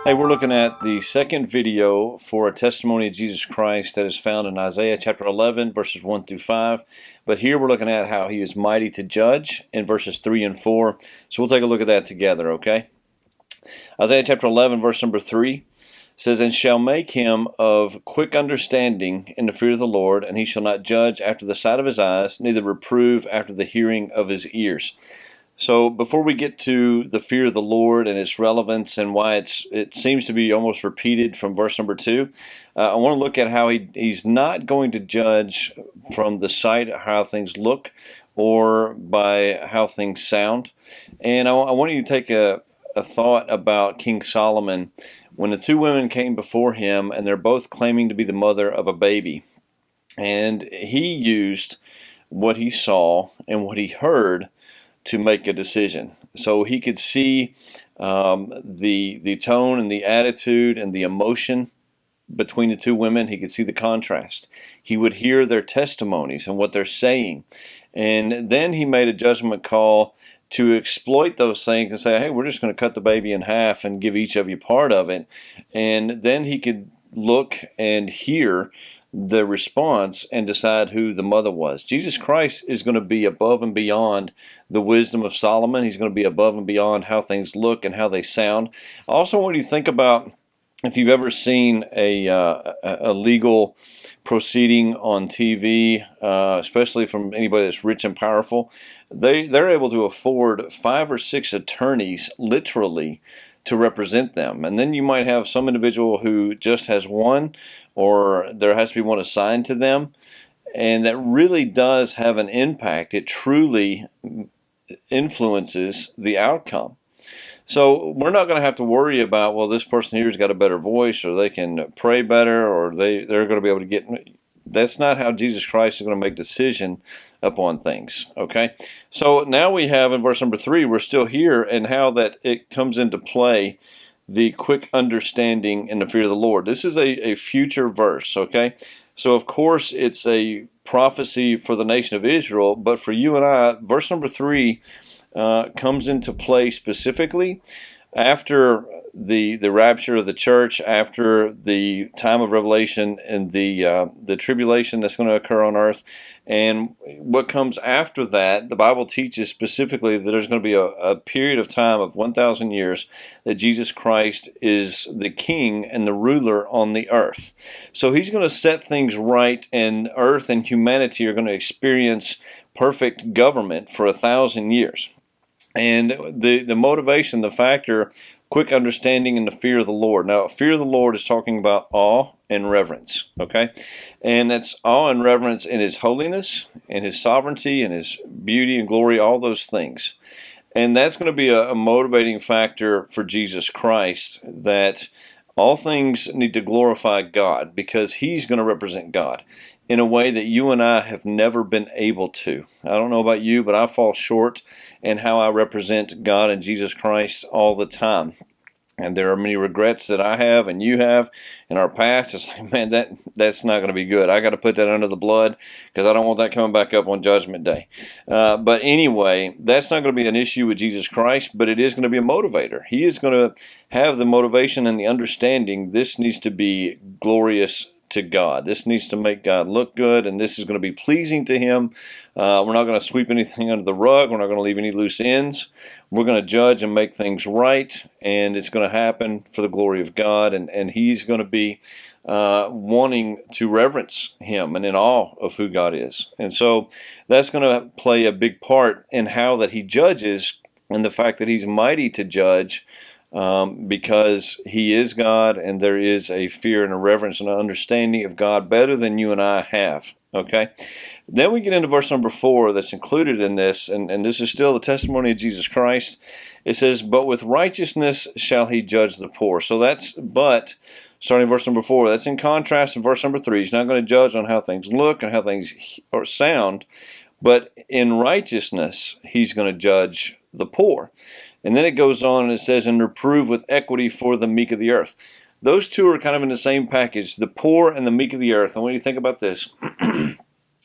Hey, we're looking at the second video for a testimony of Jesus Christ that is found in Isaiah chapter 11, verses 1 through 5. But here we're looking at how he is mighty to judge in verses 3 and 4. So we'll take a look at that together, okay? Isaiah chapter 11, verse number 3 says, "And shall make him of quick understanding in the fear of the Lord, and he shall not judge after the sight of his eyes, neither reprove after the hearing of his ears." So before we get to the fear of the Lord and its relevance and why it seems to be almost repeated from verse number 2, I want to look at how he's not going to judge from the sight of how things look or by how things sound. And I want you to take a thought about King Solomon when the two women came before him and they're both claiming to be the mother of a baby. And he used what he saw and what he heard to make a decision. So he could see the tone and the attitude and the emotion between the two women. He could see the contrast. He would hear their testimonies and what they're saying. And then he made a judgment call to exploit those things and say, hey, we're just going to cut the baby in half and give each of you part of it. And then he could look and hear the response and decide who the mother was. Jesus Christ is going to be above and beyond the wisdom of Solomon. He's going to be above and beyond how things look and how they sound. Also, when you think about if you've ever seen a legal proceeding on TV, especially from anybody that's rich and powerful, they're able to afford 5 or 6 attorneys literally to represent them. And then you might have some individual who just has one, or there has to be one assigned to them, and that really does have an impact. It truly influences the outcome. So we're not going to have to worry about, well, this person here's got a better voice, or they can pray better, or they're going to be able to get. That's not how Jesus Christ is going to make decision upon things. Okay, so now we have in verse number 3, we're still here, and how that it comes into play, the quick understanding in the fear of the Lord. This is a future verse. Okay, so of course it's a prophecy for the nation of Israel, but for you and I, verse number 3 comes into play specifically after the rapture of the church, after the time of Revelation and the tribulation that's going to occur on earth. And what comes after that, the Bible teaches specifically that there's going to be a period of time of 1,000 years that Jesus Christ is the king and the ruler on the earth. So he's going to set things right, and earth and humanity are going to experience perfect government for 1,000 years. And the motivation, the factor, quick understanding and the fear of the Lord. Now, fear of the Lord is talking about awe and reverence, okay? And that's awe and reverence in His holiness, in His sovereignty, in His beauty and glory, all those things. And that's going to be a motivating factor for Jesus Christ, that all things need to glorify God because He's going to represent God in a way that you and I have never been able to. I don't know about you, but I fall short in how I represent God and Jesus Christ all the time. And there are many regrets that I have and you have in our past. It's like, man, that's not going to be good. I got to put that under the blood because I don't want that coming back up on Judgment Day. But anyway, that's not going to be an issue with Jesus Christ, but it is going to be a motivator. He is going to have the motivation and the understanding. This needs to be glorious to God. This needs to make God look good, and this is going to be pleasing to Him. We're not going to sweep anything under the rug. We're not going to leave any loose ends. We're going to judge and make things right, and it's going to happen for the glory of God, and He's going to be wanting to reverence Him and in awe of who God is. And so that's going to play a big part in how that He judges, and the fact that He's mighty to judge, because He is God, and there is a fear and a reverence and an understanding of God better than you and I have. Okay? Then we get into verse number 4 that's included in this, and this is still the testimony of Jesus Christ. It says, "But with righteousness shall He judge the poor." So starting verse number 4, that's in contrast to verse number 3. He's not going to judge on how things look and how things or sound, but in righteousness He's going to judge the poor. And then it goes on and it says, "And reprove with equity for the meek of the earth." Those two are kind of in the same package, the poor and the meek of the earth. And when you think about this,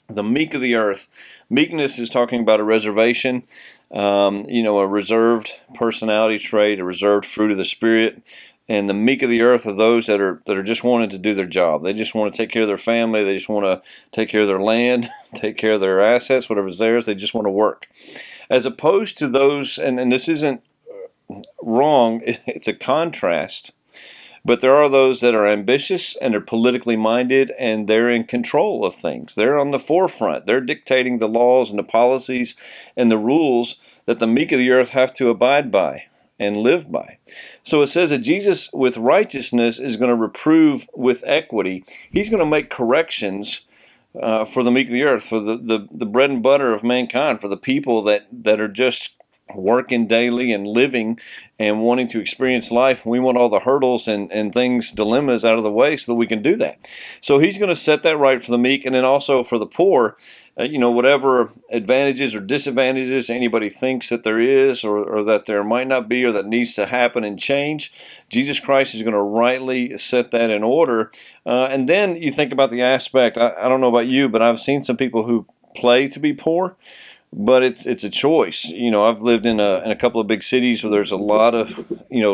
the meek of the earth, meekness is talking about a reservation, a reserved personality trait, a reserved fruit of the Spirit. And the meek of the earth are those that are just wanting to do their job. They just want to take care of their family. They just want to take care of their land, take care of their assets, whatever's theirs. They just want to work. As opposed to those, and this isn't wrong, it's a contrast. But there are those that are ambitious and are politically minded, and they're in control of things. They're on the forefront. They're dictating the laws and the policies and the rules that the meek of the earth have to abide by and live by. So it says that Jesus with righteousness is going to reprove with equity. He's going to make corrections for the meek of the earth, for the bread and butter of mankind, for the people that are just working daily and living and wanting to experience life. We want all the hurdles and things, dilemmas out of the way so that we can do that. So he's going to set that right for the meek, and then also for the poor, whatever advantages or disadvantages anybody thinks that there is or that there might not be or that needs to happen and change, Jesus Christ is going to rightly set that in order. And then you think about the aspect, I don't know about you, but I've seen some people who play to be poor, but it's a choice. I've lived in a couple of big cities where there's a lot of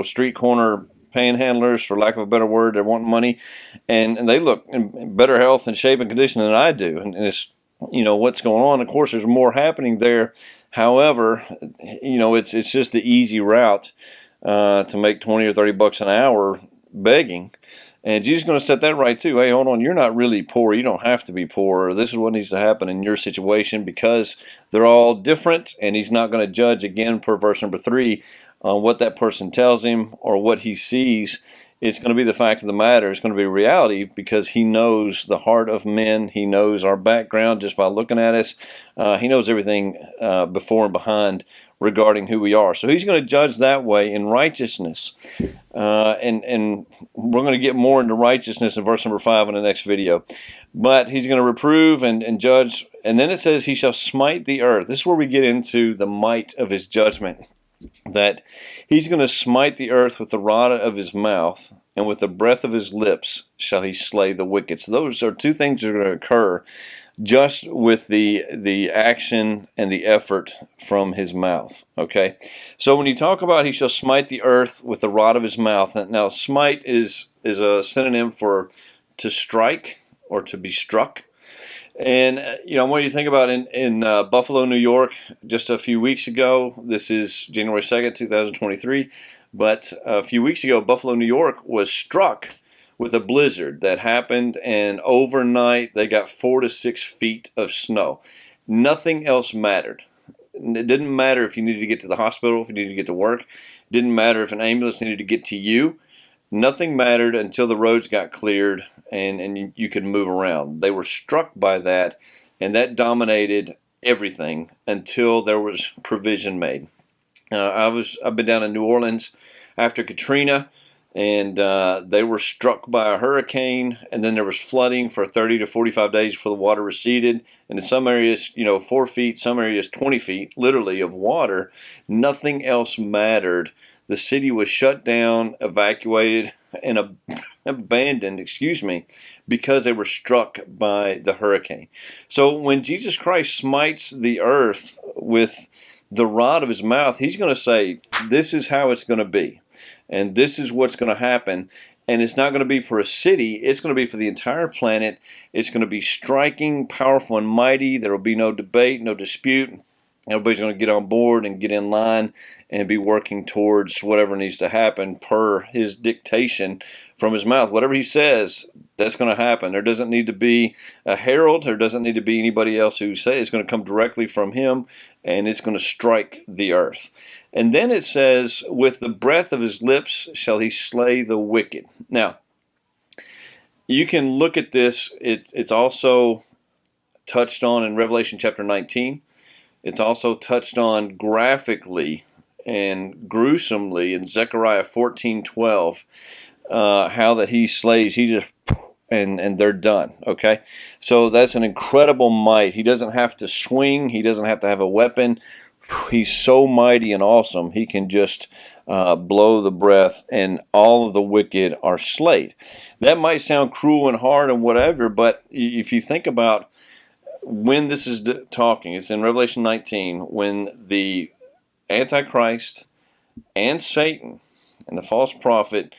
street corner panhandlers, for lack of a better word. They're wanting money, and they look in better health and shape and condition than I do. And it's what's going on. Of course, there's more happening there. However, it's just the easy route to make 20 or 30 bucks an hour begging. And Jesus is going to set that right too. Hey, hold on, you're not really poor. You don't have to be poor. This is what needs to happen in your situation, because they're all different, and he's not going to judge, again, per verse number 3, on what that person tells him or what he sees. It's going to be the fact of the matter. It's going to be reality, because he knows the heart of men. He knows our background just by looking at us. He knows everything before and behind regarding who we are. So he's going to judge that way in righteousness. And we're going to get more into righteousness in verse number 5 in the next video. But he's going to reprove and judge. And then it says, he shall smite the earth. This is where we get into the might of his judgment. That he's going to smite the earth with the rod of his mouth, and with the breath of his lips shall he slay the wicked. So those are two things that are going to occur just with the action and the effort from his mouth. Okay, so when you talk about he shall smite the earth with the rod of his mouth, now smite is a synonym for to strike or to be struck. And what you think about in Buffalo, New York, just a few weeks ago. This is January 2nd, 2023. But a few weeks ago, Buffalo, New York was struck with a blizzard that happened, and overnight they got 4 to 6 feet of snow. Nothing else mattered. It didn't matter if you needed to get to the hospital, if you needed to get to work. It didn't matter if an ambulance needed to get to you. Nothing mattered until the roads got cleared and you could move around. They were struck by that, and that dominated everything until there was provision made. I've been down in New Orleans after Katrina, and they were struck by a hurricane, and then there was flooding for 30 to 45 days before the water receded. And in some areas, 4 feet, some areas 20 feet, literally, of water. Nothing else mattered. The city was shut down, evacuated, and abandoned, because they were struck by the hurricane. So when Jesus Christ smites the earth with the rod of his mouth, he's going to say, this is how it's going to be, and this is what's going to happen. And it's not going to be for a city. It's going to be for the entire planet. It's going to be striking, powerful, and mighty. There will be no debate, no dispute. Everybody's going to get on board and get in line and be working towards whatever needs to happen per his dictation from his mouth. Whatever he says, that's going to happen. There doesn't need to be a herald. There doesn't need to be anybody else who says. It's going to come directly from him, and it's going to strike the earth. And then it says, with the breath of his lips shall he slay the wicked. Now, you can look at this. It's also touched on in Revelation chapter 19. It's also touched on graphically and gruesomely in Zechariah 14:12, how that he slays, he just, and they're done, okay? So that's an incredible might. He doesn't have to swing. He doesn't have to have a weapon. He's so mighty and awesome, he can just blow the breath, and all of the wicked are slayed. That might sound cruel and hard and whatever, but if you think about when this is talking, it's in Revelation 19, when the Antichrist and Satan and the false prophet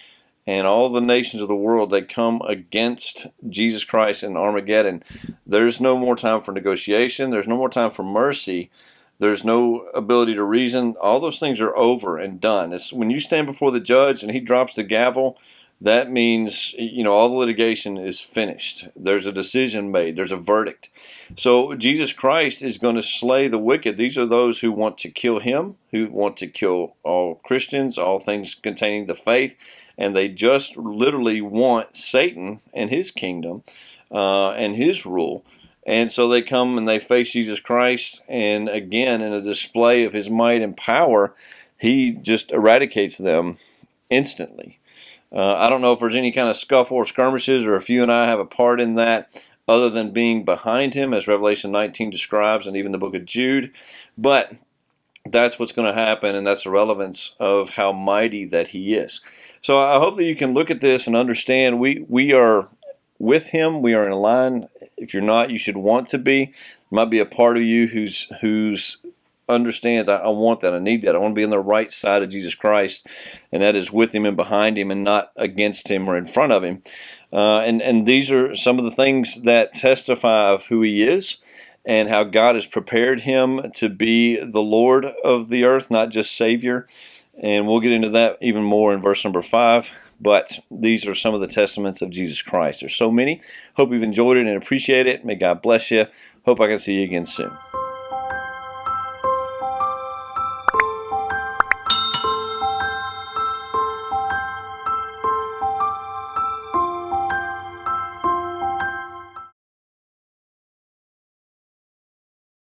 and all the nations of the world, they come against Jesus Christ in Armageddon, there's no more time for negotiation. There's no more time for mercy. There's no ability to reason. All those things are over and done. It's when you stand before the judge and he drops the gavel, that means, all the litigation is finished. There's a decision made. There's a verdict. So Jesus Christ is going to slay the wicked. These are those who want to kill him, who want to kill all Christians, all things containing the faith, and they just literally want Satan and his kingdom and his rule. And so they come and they face Jesus Christ, and again, in a display of his might and power, he just eradicates them instantly. I don't know if there's any kind of scuffle or skirmishes, or if you and I have a part in that, other than being behind him, as Revelation 19 describes, and even the book of Jude. But that's what's going to happen, and that's the relevance of how mighty that he is. So I hope that you can look at this and understand we are with him. We are in line. If you're not, you should want to be. There might be a part of you who's understands, I want that, I need that, I want to be on the right side of Jesus Christ, and that is with him and behind him and not against him or in front of him. And these are some of the things that testify of who he is and how God has prepared him to be the Lord of the earth, not just Savior. And we'll get into that even more in verse number 5. But these are some of the testaments of Jesus Christ. There's so many. Hope you've enjoyed it and appreciate it. May God bless you. Hope I can see you again soon.